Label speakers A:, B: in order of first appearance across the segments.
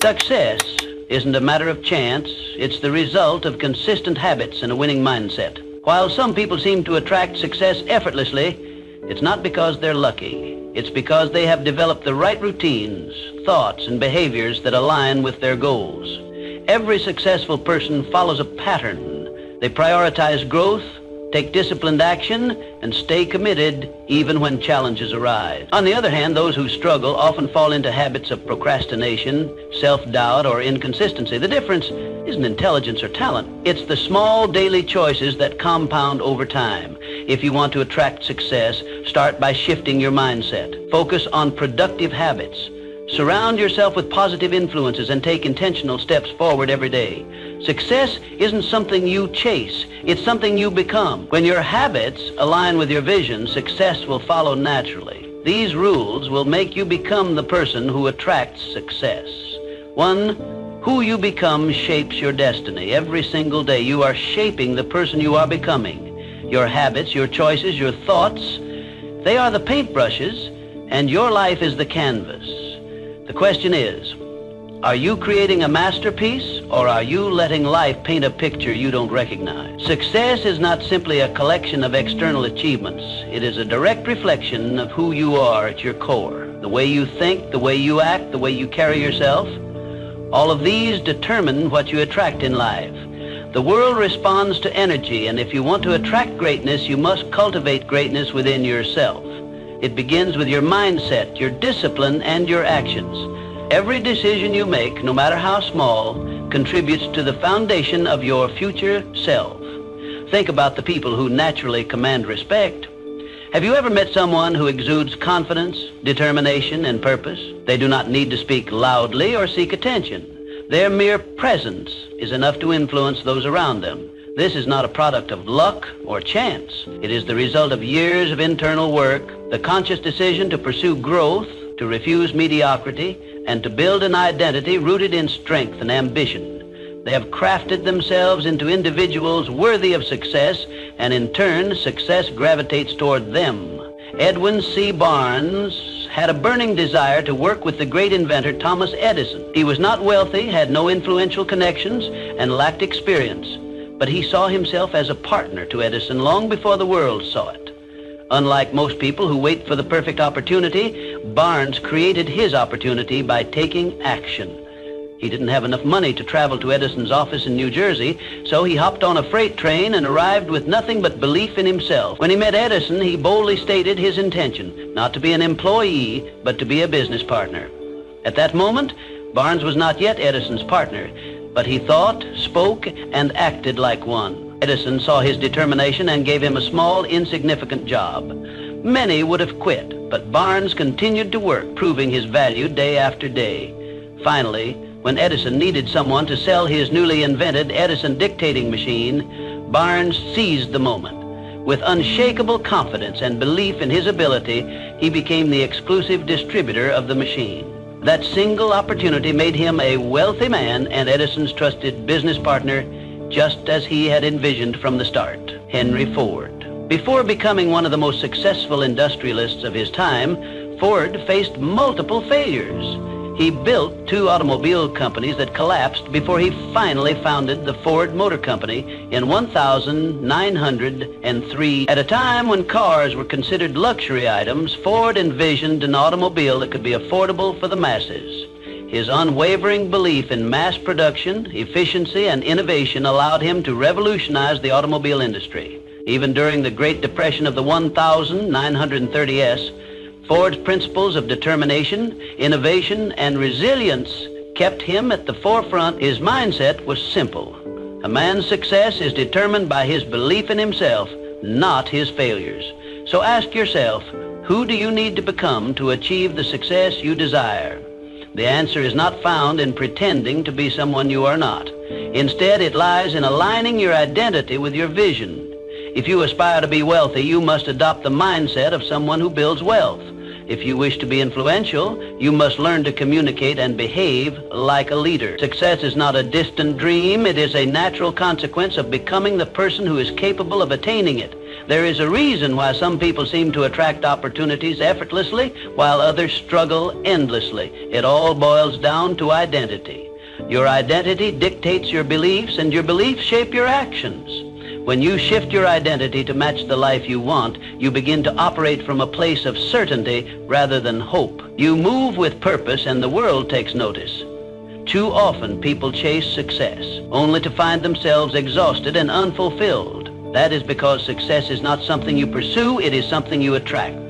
A: Success isn't a matter of chance. It's the result of consistent habits and a winning mindset. While some people seem to attract success effortlessly, it's not because they're lucky. It's because they have developed the right routines, thoughts, and behaviors that align with their goals. Every successful person follows a pattern. They prioritize growth, take disciplined action, and stay committed even when challenges arise. On the other hand, those who struggle often fall into habits of procrastination, self-doubt, or inconsistency. The difference isn't intelligence or talent. It's the small daily choices that compound over time. If you want to attract success, start by shifting your mindset. Focus on productive habits. Surround yourself with positive influences and take intentional steps forward every day. Success isn't something you chase, it's something you become. When your habits align with your vision, success will follow naturally. These rules will make you become the person who attracts success. 1. Who you become shapes your destiny. Every single day you are shaping the person you are becoming. Your habits, your choices, your thoughts, they are the paintbrushes, and your life is the canvas. The question is, are you creating a masterpiece, or are you letting life paint a picture you don't recognize? Success is not simply a collection of external achievements. It is a direct reflection of who you are at your core. The way you think, the way you act, the way you carry yourself. All of these determine what you attract in life. The world responds to energy, and if you want to attract greatness, you must cultivate greatness within yourself. It begins with your mindset, your discipline, and your actions. Every decision you make, no matter how small, contributes to the foundation of your future self. Think about the people who naturally command respect. Have you ever met someone who exudes confidence, determination, and purpose? They do not need to speak loudly or seek attention. Their mere presence is enough to influence those around them. This is not a product of luck or chance. It is the result of years of internal work, the conscious decision to pursue growth, to refuse mediocrity, and to build an identity rooted in strength and ambition. They have crafted themselves into individuals worthy of success, and in turn, success gravitates toward them. Edwin C. Barnes had a burning desire to work with the great inventor Thomas Edison. He was not wealthy, had no influential connections, and lacked experience. But he saw himself as a partner to Edison long before the world saw it. Unlike most people who wait for the perfect opportunity, Barnes created his opportunity by taking action. He didn't have enough money to travel to Edison's office in New Jersey, so he hopped on a freight train and arrived with nothing but belief in himself. When he met Edison, he boldly stated his intention, not to be an employee, but to be a business partner. At that moment, Barnes was not yet Edison's partner, but he thought, spoke, and acted like one. Edison saw his determination and gave him a small, insignificant job. Many would have quit, but Barnes continued to work, proving his value day after day. Finally, when Edison needed someone to sell his newly invented Edison dictating machine, Barnes seized the moment. With unshakable confidence and belief in his ability, he became the exclusive distributor of the machine. That single opportunity made him a wealthy man and Edison's trusted business partner, just as he had envisioned from the start. Henry Ford. Before becoming one of the most successful industrialists of his time, Ford faced multiple failures. He built 2 automobile companies that collapsed before he finally founded the Ford Motor Company in 1903. At a time when cars were considered luxury items, Ford envisioned an automobile that could be affordable for the masses. His unwavering belief in mass production, efficiency, and innovation allowed him to revolutionize the automobile industry. Even during the Great Depression of the 1930s, Ford's principles of determination, innovation, and resilience kept him at the forefront. His mindset was simple. A man's success is determined by his belief in himself, not his failures. So ask yourself, who do you need to become to achieve the success you desire? The answer is not found in pretending to be someone you are not. Instead, it lies in aligning your identity with your vision. If you aspire to be wealthy, you must adopt the mindset of someone who builds wealth. If you wish to be influential, you must learn to communicate and behave like a leader. Success is not a distant dream. It is a natural consequence of becoming the person who is capable of attaining it. There is a reason why some people seem to attract opportunities effortlessly while others struggle endlessly. It all boils down to identity. Your identity dictates your beliefs, and your beliefs shape your actions. When you shift your identity to match the life you want, you begin to operate from a place of certainty rather than hope. You move with purpose, and the world takes notice. Too often, people chase success, only to find themselves exhausted and unfulfilled. That is because success is not something you pursue, it is something you attract.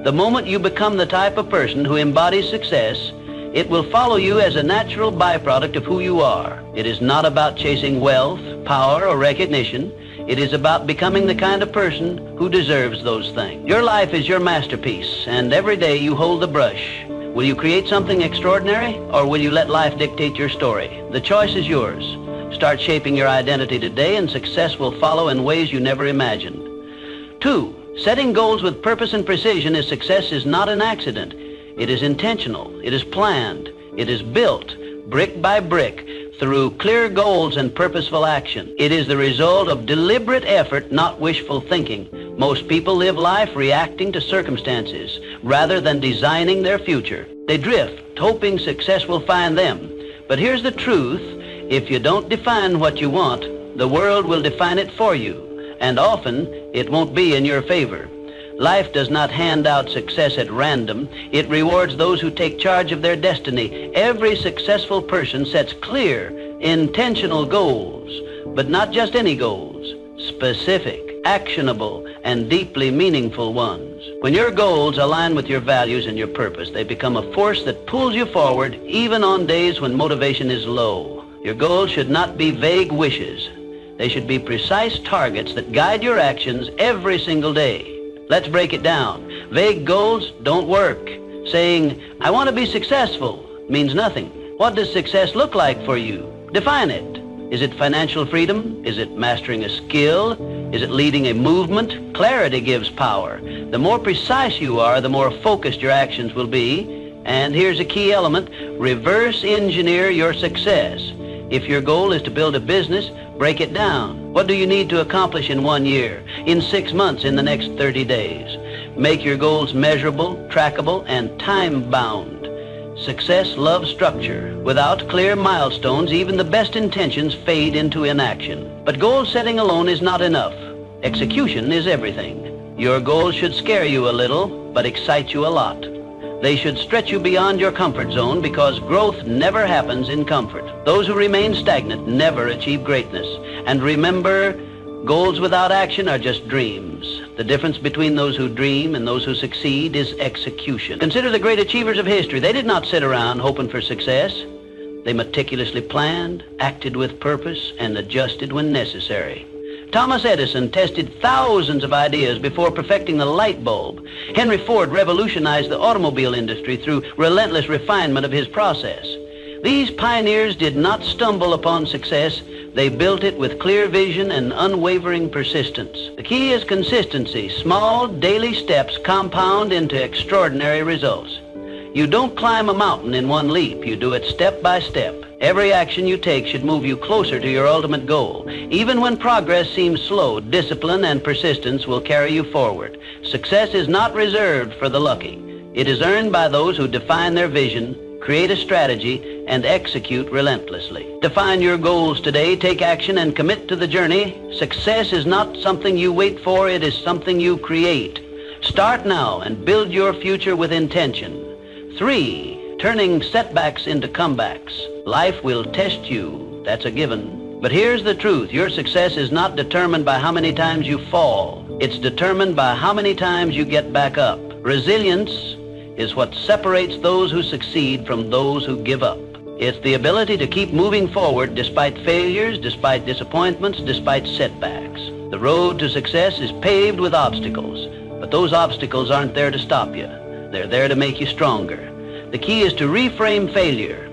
A: The moment you become the type of person who embodies success, it will follow you as a natural byproduct of who you are. It is not about chasing wealth, power, or recognition. It is about becoming the kind of person who deserves those things. Your life is your masterpiece, and every day you hold the brush. Will you create something extraordinary, or will you let life dictate your story? The choice is yours. Start shaping your identity today, and success will follow in ways you never imagined. 2, setting goals with purpose and precision is success is not an accident. It is intentional. It is planned. It is built, brick by brick, through clear goals and purposeful action. It is the result of deliberate effort, not wishful thinking. Most people live life reacting to circumstances rather than designing their future. They drift, hoping success will find them. But here's the truth. If you don't define what you want, the world will define it for you, and often it won't be in your favor. Life does not hand out success at random. It rewards those who take charge of their destiny. Every successful person sets clear, intentional goals, but not just any goals. Specific, actionable, and deeply meaningful ones. When your goals align with your values and your purpose, they become a force that pulls you forward even on days when motivation is low. Your goals should not be vague wishes. They should be precise targets that guide your actions every single day. Let's break it down. Vague goals don't work. Saying, I want to be successful, means nothing. What does success look like for you? Define it. Is it financial freedom? Is it mastering a skill? Is it leading a movement? Clarity gives power. The more precise you are, the more focused your actions will be. And here's a key element. Reverse engineer your success. If your goal is to build a business, break it down. What do you need to accomplish in 1 year, in 6 months, in the next 30 days? Make your goals measurable, trackable, and time-bound. Success loves structure. Without clear milestones, even the best intentions fade into inaction. But goal setting alone is not enough. Execution is everything. Your goals should scare you a little, but excite you a lot. They should stretch you beyond your comfort zone, because growth never happens in comfort. Those who remain stagnant never achieve greatness. And remember, goals without action are just dreams. The difference between those who dream and those who succeed is execution. Consider the great achievers of history. They did not sit around hoping for success. They meticulously planned, acted with purpose, and adjusted when necessary. Thomas Edison tested thousands of ideas before perfecting the light bulb. Henry Ford revolutionized the automobile industry through relentless refinement of his process. These pioneers did not stumble upon success. They built it with clear vision and unwavering persistence. The key is consistency. Small, daily steps compound into extraordinary results. You don't climb a mountain in one leap. You do it step by step. Every action you take should move you closer to your ultimate goal. Even when progress seems slow, discipline and persistence will carry you forward. Success is not reserved for the lucky. It is earned by those who define their vision, create a strategy, and execute relentlessly. Define your goals today, take action, and commit to the journey. Success is not something you wait for, it is something you create. Start now and build your future with intention. 3, turning setbacks into comebacks. Life will test you, that's a given. But here's the truth, your success is not determined by how many times you fall. It's determined by how many times you get back up. Resilience is what separates those who succeed from those who give up. It's the ability to keep moving forward despite failures, despite disappointments, despite setbacks. The road to success is paved with obstacles, but those obstacles aren't there to stop you. They're there to make you stronger. The key is to reframe failure.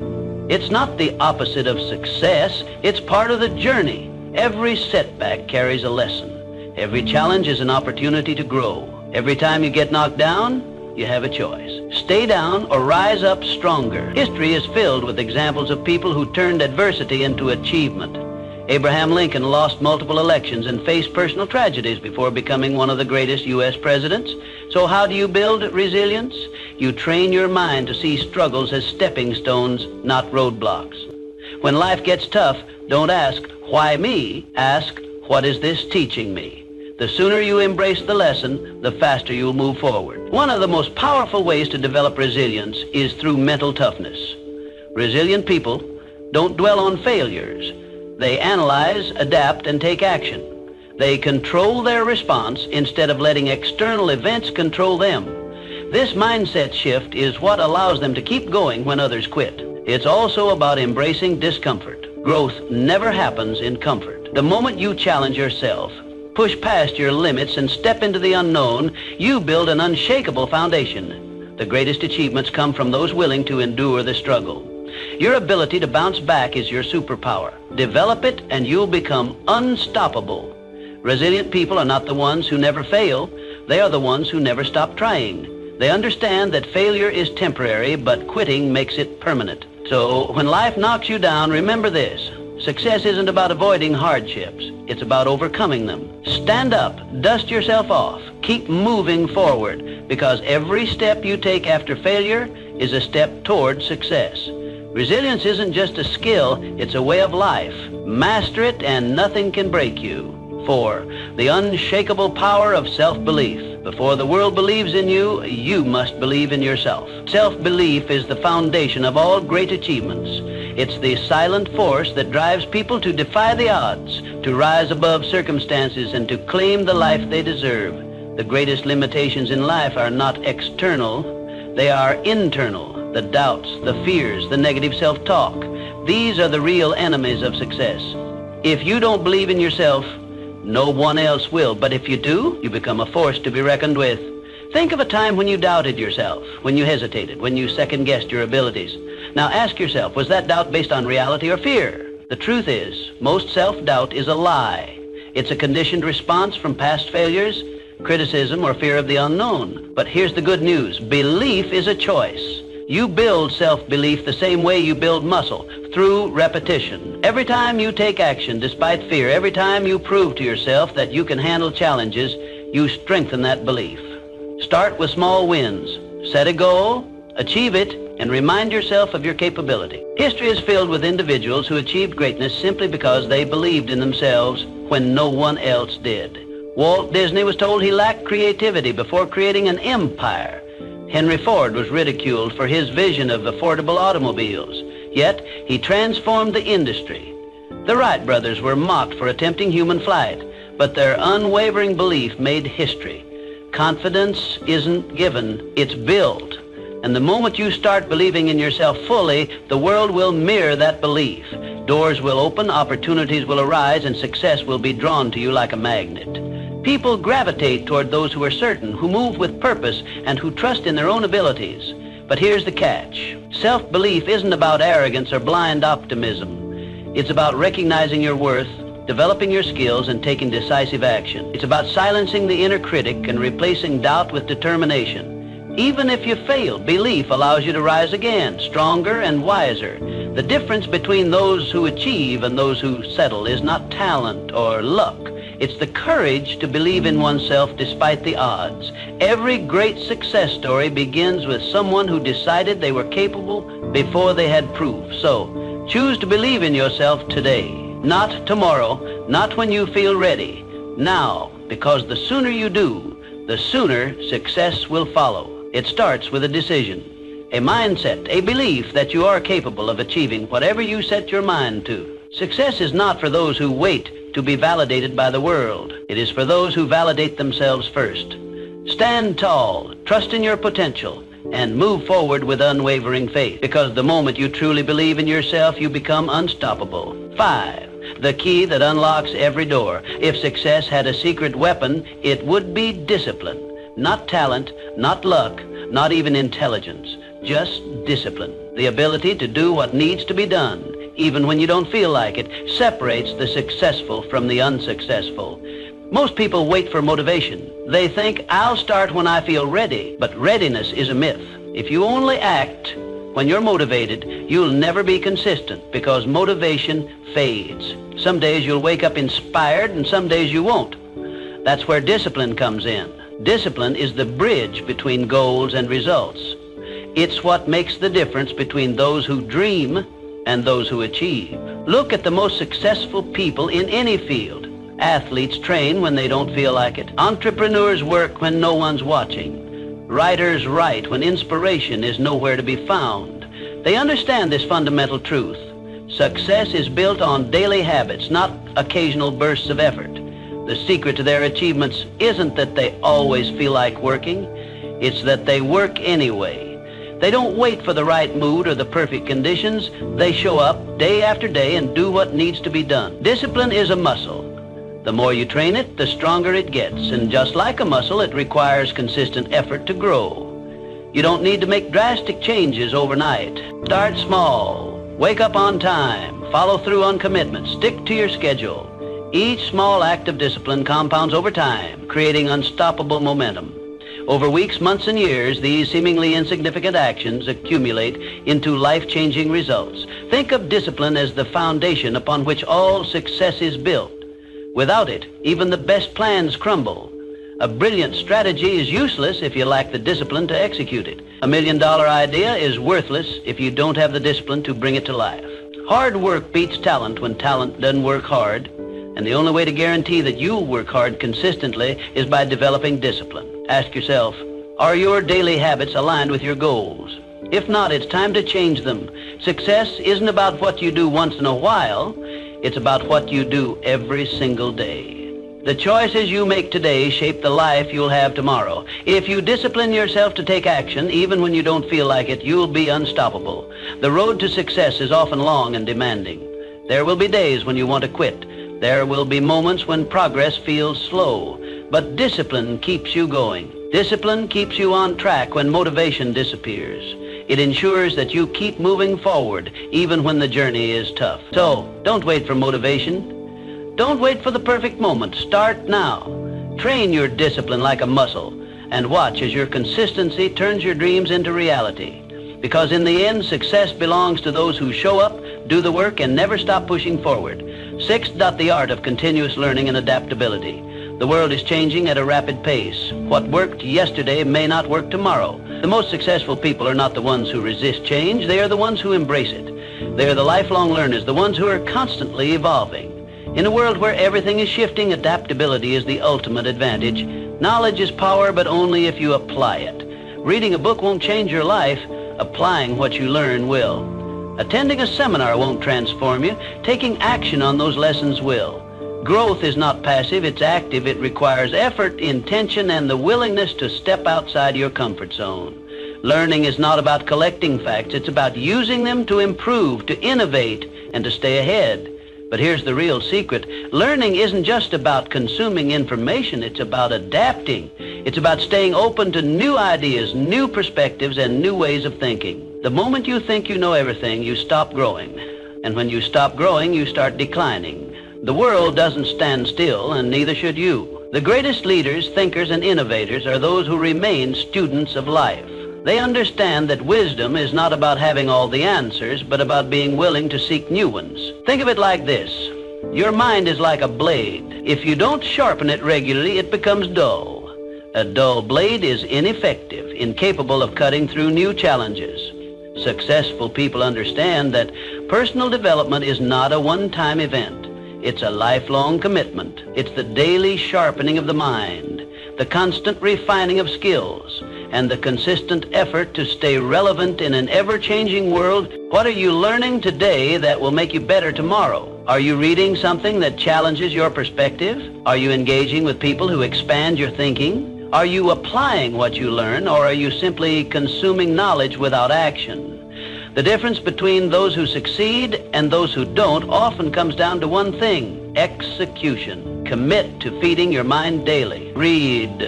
A: It's not the opposite of success, it's part of the journey. Every setback carries a lesson. Every challenge is an opportunity to grow. Every time you get knocked down, you have a choice. Stay down or rise up stronger. History is filled with examples of people who turned adversity into achievement. Abraham Lincoln lost multiple elections and faced personal tragedies before becoming one of the greatest U.S. presidents. So how do you build resilience? You train your mind to see struggles as stepping stones, not roadblocks. When life gets tough, don't ask, why me? Ask, what is this teaching me? The sooner you embrace the lesson, the faster you'll move forward. One of the most powerful ways to develop resilience is through mental toughness. Resilient people don't dwell on failures. They analyze, adapt, and take action. They control their response instead of letting external events control them. This mindset shift is what allows them to keep going when others quit. It's also about embracing discomfort. Growth never happens in comfort. The moment you challenge yourself, push past your limits, and step into the unknown, you build an unshakable foundation. The greatest achievements come from those willing to endure the struggle. Your ability to bounce back is your superpower. Develop it and you'll become unstoppable. Resilient people are not the ones who never fail. They are the ones who never stop trying. They understand that failure is temporary, but quitting makes it permanent. So when life knocks you down, remember this. Success isn't about avoiding hardships. It's about overcoming them. Stand up, dust yourself off, keep moving forward, because every step you take after failure is a step toward success. Resilience isn't just a skill, it's a way of life. Master it and nothing can break you. 4. The unshakable power of self-belief. Before the world believes in you, you must believe in yourself. Self-belief is the foundation of all great achievements. It's the silent force that drives people to defy the odds, to rise above circumstances, and to claim the life they deserve. The greatest limitations in life are not external, they are internal. The doubts, the fears, the negative self-talk. These are the real enemies of success. If you don't believe in yourself, no one else will. But if you do, you become a force to be reckoned with. Think of a time when you doubted yourself, when you hesitated, when you second-guessed your abilities. Now ask yourself, was that doubt based on reality or fear? The truth is, most self-doubt is a lie. It's a conditioned response from past failures, criticism, or fear of the unknown. But here's the good news. Belief is a choice. You build self-belief the same way you build muscle, through repetition. Every time you take action despite fear, every time you prove to yourself that you can handle challenges, you strengthen that belief. Start with small wins. Set a goal, achieve it, and remind yourself of your capability. History is filled with individuals who achieved greatness simply because they believed in themselves when no one else did. Walt Disney was told he lacked creativity before creating an empire. Henry Ford was ridiculed for his vision of affordable automobiles, yet he transformed the industry. The Wright brothers were mocked for attempting human flight, but their unwavering belief made history. Confidence isn't given, it's built. And the moment you start believing in yourself fully, the world will mirror that belief. Doors will open, opportunities will arise, and success will be drawn to you like a magnet. People gravitate toward those who are certain, who move with purpose, and who trust in their own abilities. But here's the catch. Self-belief isn't about arrogance or blind optimism. It's about recognizing your worth, developing your skills, and taking decisive action. It's about silencing the inner critic and replacing doubt with determination. Even if you fail, belief allows you to rise again, stronger and wiser. The difference between those who achieve and those who settle is not talent or luck. It's the courage to believe in oneself despite the odds. Every great success story begins with someone who decided they were capable before they had proof. So, choose to believe in yourself today. Not tomorrow, not when you feel ready. Now, because the sooner you do, the sooner success will follow. It starts with a decision, a mindset, a belief that you are capable of achieving whatever you set your mind to. Success is not for those who wait to be validated by the world. It is for those who validate themselves first. Stand tall, trust in your potential, and move forward with unwavering faith, because the moment you truly believe in yourself, you become unstoppable. 5. The key that unlocks every door. If success had a secret weapon, it would be discipline. Not talent, not luck, not even intelligence, just discipline. The ability to do what needs to be done, even when you don't feel like it, separates the successful from the unsuccessful. Most people wait for motivation. They think, I'll start when I feel ready, but readiness is a myth. If you only act When you're motivated, you'll never be consistent because motivation fades. Some days you'll wake up inspired and some days you won't. That's where discipline comes in. Discipline is the bridge between goals and results. It's what makes the difference between those who dream and those who achieve. Look at the most successful people in any field. Athletes train when they don't feel like it. Entrepreneurs work when no one's watching. Writers write when inspiration is nowhere to be found. They understand this fundamental truth. Success is built on daily habits, not occasional bursts of effort. The secret to their achievements isn't that they always feel like working. It's that they work anyway. They don't wait for the right mood or the perfect conditions. They show up day after day and do what needs to be done. Discipline is a muscle. The more you train it, the stronger it gets. And just like a muscle, it requires consistent effort to grow. You don't need to make drastic changes overnight. Start small. Wake up on time. Follow through on commitments. Stick to your schedule. Each small act of discipline compounds over time, creating unstoppable momentum. Over weeks, months, and years, these seemingly insignificant actions accumulate into life-changing results. Think of discipline as the foundation upon which all success is built. Without it, even the best plans crumble. A brilliant strategy is useless if you lack the discipline to execute it. $1 million idea is worthless if you don't have the discipline to bring it to life. Hard work beats talent when talent doesn't work hard. And the only way to guarantee that you'll work hard consistently is by developing discipline. Ask yourself, are your daily habits aligned with your goals? If not, it's time to change them. Success isn't about what you do once in a while. It's about what you do every single day. The choices you make today shape the life you'll have tomorrow. If you discipline yourself to take action, even when you don't feel like it, you'll be unstoppable. The road to success is often long and demanding. There will be days when you want to quit. There will be moments when progress feels slow. But discipline keeps you going. Discipline keeps you on track when motivation disappears. It ensures that you keep moving forward even when the journey is tough. So, don't wait for motivation. Don't wait for the perfect moment. Start now. Train your discipline like a muscle and watch as your consistency turns your dreams into reality. Because in the end, success belongs to those who show up, do the work, and never stop pushing forward. Sixth, the art of continuous learning and adaptability. The world is changing at a rapid pace. What worked yesterday may not work tomorrow. The most successful people are not the ones who resist change. They are the ones who embrace it. They are the lifelong learners, the ones who are constantly evolving. In a world where everything is shifting, adaptability is the ultimate advantage. Knowledge is power, but only if you apply it. Reading a book won't change your life. Applying what you learn will. Attending a seminar won't transform you. Taking action on those lessons will. Growth is not passive, it's active. It requires effort, intention, and the willingness to step outside your comfort zone. Learning is not about collecting facts, it's about using them to improve, to innovate, and to stay ahead. But here's the real secret. Learning isn't just about consuming information, it's about adapting. It's about staying open to new ideas, new perspectives, and new ways of thinking. The moment you think you know everything, you stop growing. And when you stop growing, you start declining. The world doesn't stand still, and neither should you. The greatest leaders, thinkers, and innovators are those who remain students of life. They understand that wisdom is not about having all the answers, but about being willing to seek new ones. Think of it like this. Your mind is like a blade. If you don't sharpen it regularly, it becomes dull. A dull blade is ineffective, incapable of cutting through new challenges. Successful people understand that personal development is not a one-time event. It's a lifelong commitment. It's the daily sharpening of the mind, the constant refining of skills, and the consistent effort to stay relevant in an ever-changing world. What are you learning today that will make you better tomorrow? Are you reading something that challenges your perspective? Are you engaging with people who expand your thinking? Are you applying what you learn, or are you simply consuming knowledge without action? The difference between those who succeed and those who don't often comes down to one thing: execution. Commit to feeding your mind daily. Read,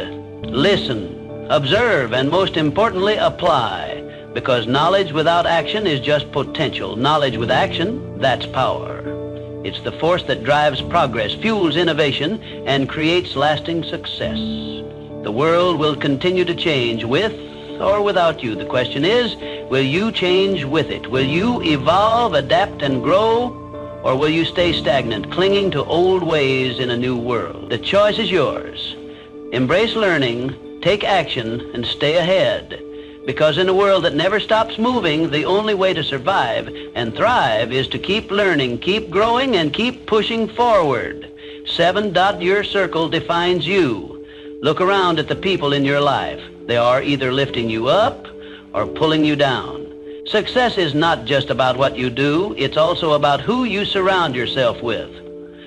A: listen, observe, and most importantly, apply. Because knowledge without action is just potential. Knowledge with action, that's power. It's the force that drives progress, fuels innovation, and creates lasting success. The world will continue to change with or without you. The question is, Will you change with it? Will you evolve, adapt, and grow? Or will you stay stagnant, clinging to old ways in a new world? The choice is yours. Embrace learning, take action, and stay ahead. Because in a world that never stops moving, the only way to survive and thrive is to keep learning, keep growing, and keep pushing forward. 7. Your circle defines you. Look around at the people in your life. They are either lifting you up or pulling you down. Success is not just about what you do, it's also about who you surround yourself with.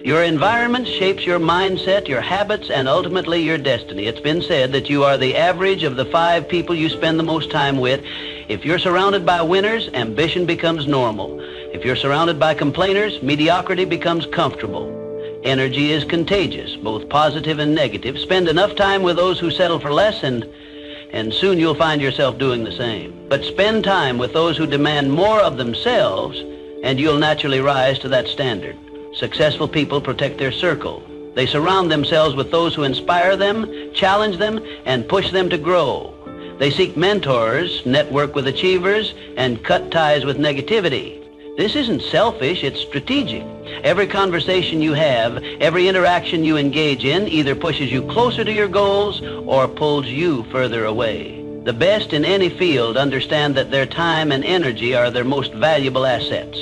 A: Your environment shapes your mindset, your habits, and ultimately your destiny. It's been said that you are the average of the 5 people you spend the most time with. If you're surrounded by winners, ambition becomes normal. If you're surrounded by complainers, mediocrity becomes comfortable. Energy is contagious, both positive and negative. Spend enough time with those who settle for less, and soon you'll find yourself doing the same. But spend time with those who demand more of themselves, and you'll naturally rise to that standard. Successful people protect their circle. They surround themselves with those who inspire them, challenge them, and push them to grow. They seek mentors, network with achievers, and cut ties with negativity. This isn't selfish, it's strategic. Every conversation you have, every interaction you engage in either pushes you closer to your goals or pulls you further away. The best in any field understand that their time and energy are their most valuable assets.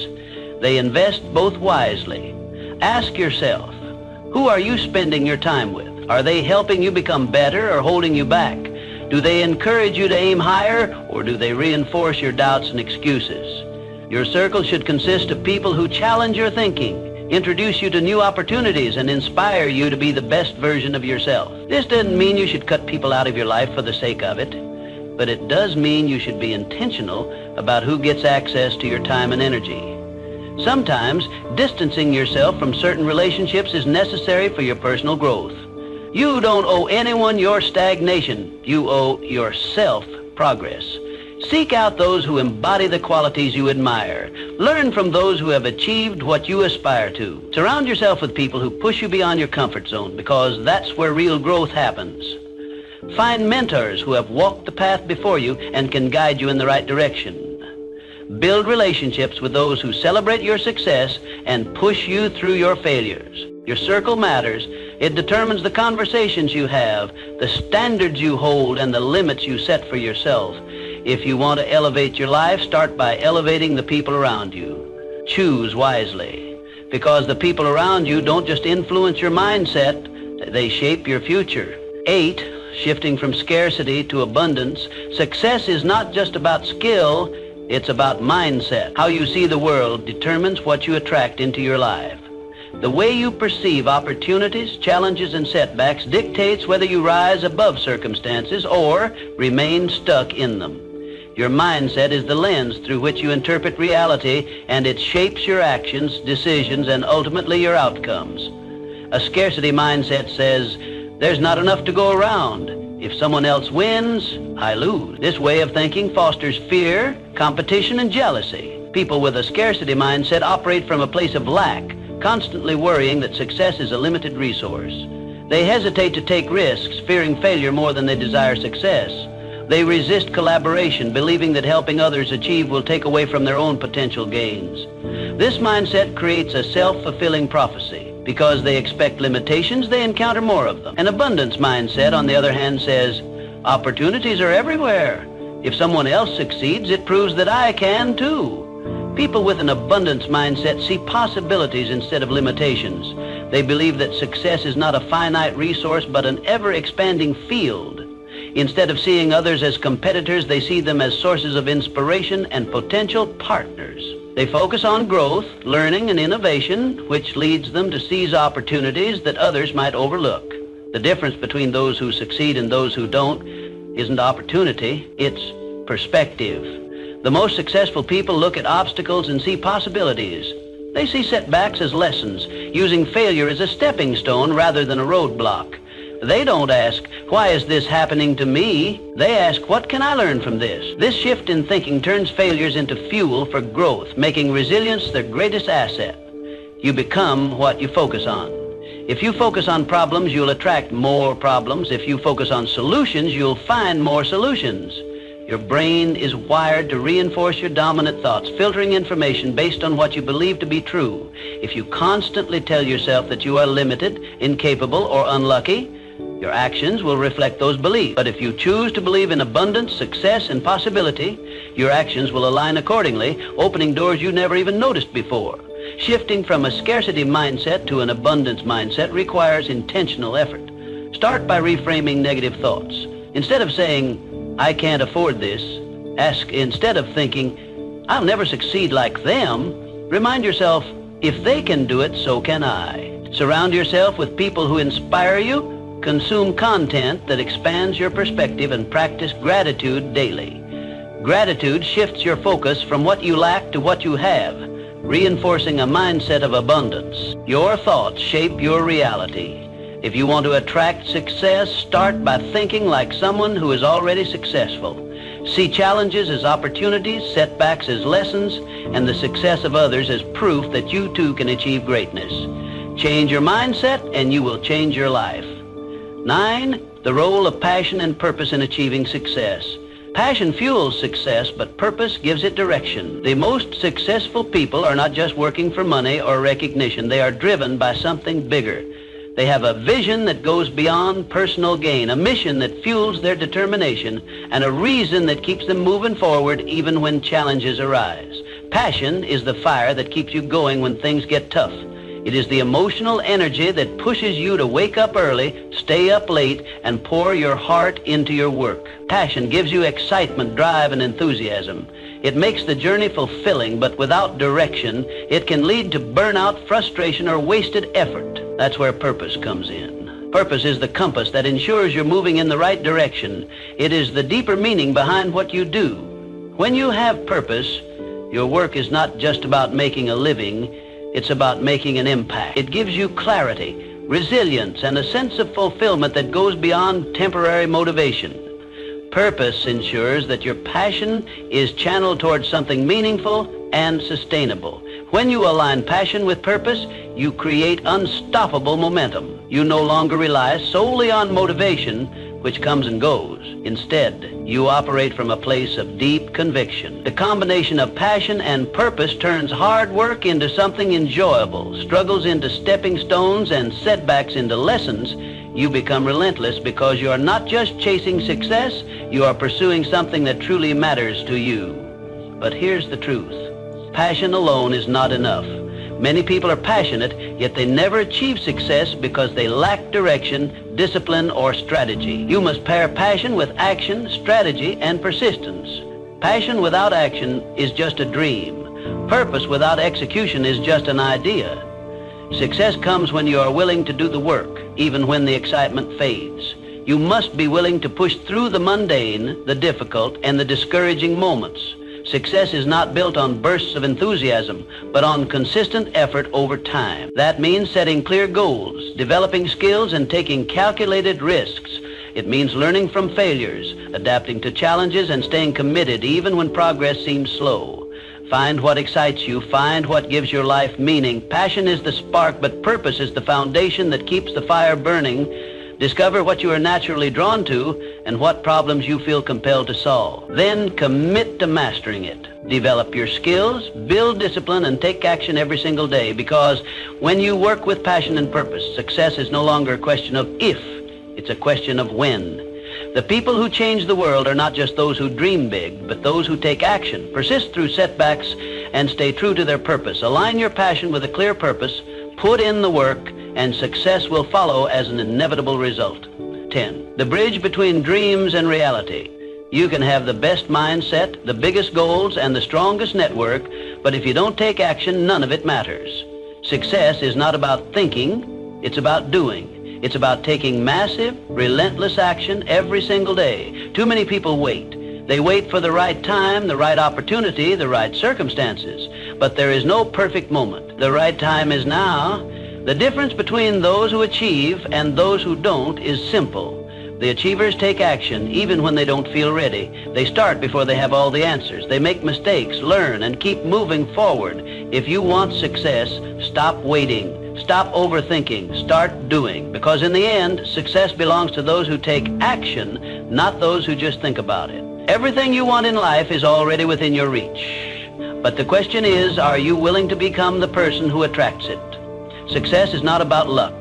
A: They invest both wisely. Ask yourself, who are you spending your time with? Are they helping you become better or holding you back? Do they encourage you to aim higher, or do they reinforce your doubts and excuses? Your circle should consist of people who challenge your thinking, introduce you to new opportunities, and inspire you to be the best version of yourself. This doesn't mean you should cut people out of your life for the sake of it, but it does mean you should be intentional about who gets access to your time and energy. Sometimes, distancing yourself from certain relationships is necessary for your personal growth. You don't owe anyone your stagnation. You owe yourself progress. Seek out those who embody the qualities you admire. Learn from those who have achieved what you aspire to. Surround yourself with people who push you beyond your comfort zone, because that's where real growth happens. Find mentors who have walked the path before you and can guide you in the right direction. Build relationships with those who celebrate your success and push you through your failures. Your circle matters. It determines the conversations you have, the standards you hold, and the limits you set for yourself. If you want to elevate your life, start by elevating the people around you. Choose wisely, because the people around you don't just influence your mindset, they shape your future. 8, shifting from scarcity to abundance. Success is not just about skill, it's about mindset. How you see the world determines what you attract into your life. The way you perceive opportunities, challenges, and setbacks dictates whether you rise above circumstances or remain stuck in them. Your mindset is the lens through which you interpret reality, and it shapes your actions, decisions, and ultimately your outcomes. A scarcity mindset says, there's not enough to go around. If someone else wins, I lose. This way of thinking fosters fear, competition, and jealousy. People with a scarcity mindset operate from a place of lack, constantly worrying that success is a limited resource. They hesitate to take risks, fearing failure more than they desire success. They resist collaboration, believing that helping others achieve will take away from their own potential gains. This mindset creates a self-fulfilling prophecy. Because they expect limitations, they encounter more of them. An abundance mindset, on the other hand, says, opportunities are everywhere. If someone else succeeds, it proves that I can too. People with an abundance mindset see possibilities instead of limitations. They believe that success is not a finite resource, but an ever-expanding field. Instead of seeing others as competitors, they see them as sources of inspiration and potential partners. They focus on growth, learning, and innovation, which leads them to seize opportunities that others might overlook. The difference between those who succeed and those who don't isn't opportunity, it's perspective. The most successful people look at obstacles and see possibilities. They see setbacks as lessons, using failure as a stepping stone rather than a roadblock. They don't ask, why is this happening to me? They ask, what can I learn from this? This shift in thinking turns failures into fuel for growth, making resilience their greatest asset. You become what you focus on. If you focus on problems, you'll attract more problems. If you focus on solutions, you'll find more solutions. Your brain is wired to reinforce your dominant thoughts, filtering information based on what you believe to be true. If you constantly tell yourself that you are limited, incapable, or unlucky, your actions will reflect those beliefs. But if you choose to believe in abundance, success, and possibility, your actions will align accordingly, opening doors you never even noticed before. Shifting from a scarcity mindset to an abundance mindset requires intentional effort. Start by reframing negative thoughts. Instead of saying, "I can't afford this," ask, instead of thinking, "I'll never succeed like them," remind yourself, "If they can do it, so can I." Surround yourself with people who inspire you. Consume content that expands your perspective and practice gratitude daily. Gratitude shifts your focus from what you lack to what you have, reinforcing a mindset of abundance. Your thoughts shape your reality. If you want to attract success, start by thinking like someone who is already successful. See challenges as opportunities, setbacks as lessons, and the success of others as proof that you too can achieve greatness. Change your mindset and you will change your life. 9. The role of passion and purpose in achieving success. Passion fuels success, but purpose gives it direction. The most successful people are not just working for money or recognition. They are driven by something bigger. They have a vision that goes beyond personal gain, a mission that fuels their determination, and a reason that keeps them moving forward even when challenges arise. Passion is the fire that keeps you going when things get tough. It is the emotional energy that pushes you to wake up early, stay up late, and pour your heart into your work. Passion gives you excitement, drive, and enthusiasm. It makes the journey fulfilling, but without direction, it can lead to burnout, frustration, or wasted effort. That's where purpose comes in. Purpose is the compass that ensures you're moving in the right direction. It is the deeper meaning behind what you do. When you have purpose, your work is not just about making a living, it's about making an impact. It gives you clarity, resilience, and a sense of fulfillment that goes beyond temporary motivation. Purpose ensures that your passion is channeled towards something meaningful and sustainable. When you align passion with purpose, you create unstoppable momentum. You no longer rely solely on motivation, which comes and goes. Instead, you operate from a place of deep conviction. The combination of passion and purpose turns hard work into something enjoyable, struggles into stepping stones, and setbacks into lessons. You become relentless because you are not just chasing success, you are pursuing something that truly matters to you. But here's the truth. Passion alone is not enough. Many people are passionate, yet they never achieve success because they lack direction, discipline, or strategy. You must pair passion with action, strategy, and persistence. Passion without action is just a dream. Purpose without execution is just an idea. Success comes when you are willing to do the work, even when the excitement fades. You must be willing to push through the mundane, the difficult, and the discouraging moments. Success is not built on bursts of enthusiasm, but on consistent effort over time. That means setting clear goals, developing skills, and taking calculated risks. It means learning from failures, adapting to challenges, and staying committed even when progress seems slow. Find what excites you. Find what gives your life meaning. Passion is the spark, but purpose is the foundation that keeps the fire burning. Discover what you are naturally drawn to and what problems you feel compelled to solve. Then commit to mastering it. Develop your skills, build discipline, and take action every single day, because when you work with passion and purpose, success is no longer a question of if, it's a question of when. The people who change the world are not just those who dream big, but those who take action, persist through setbacks, and stay true to their purpose. Align your passion with a clear purpose, put in the work, and success will follow as an inevitable result. 10. The bridge between dreams and reality. You can have the best mindset, the biggest goals, and the strongest network, but if you don't take action, none of it matters. Success is not about thinking, it's about doing. It's about taking massive, relentless action every single day. Too many people wait. They wait for the right time, the right opportunity, the right circumstances. But there is no perfect moment. The right time is now. The difference between those who achieve and those who don't is simple. The achievers take action even when they don't feel ready. They start before they have all the answers. They make mistakes, learn, and keep moving forward. If you want success, stop waiting. Stop overthinking. Start doing. Because in the end, success belongs to those who take action, not those who just think about it. Everything you want in life is already within your reach. But the question is, are you willing to become the person who attracts it? Success is not about luck.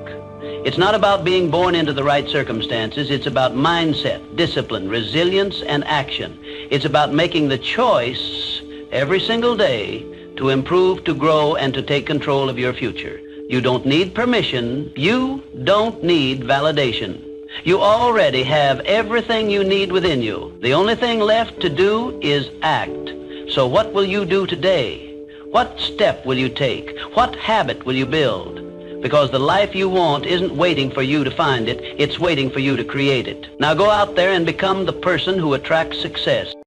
A: It's not about being born into the right circumstances. It's about mindset, discipline, resilience, and action. It's about making the choice every single day to improve, to grow, and to take control of your future. You don't need permission. You don't need validation. You already have everything you need within you. The only thing left to do is act. So what will you do today? What step will you take? What habit will you build? Because the life you want isn't waiting for you to find it. It's waiting for you to create it. Now go out there and become the person who attracts success.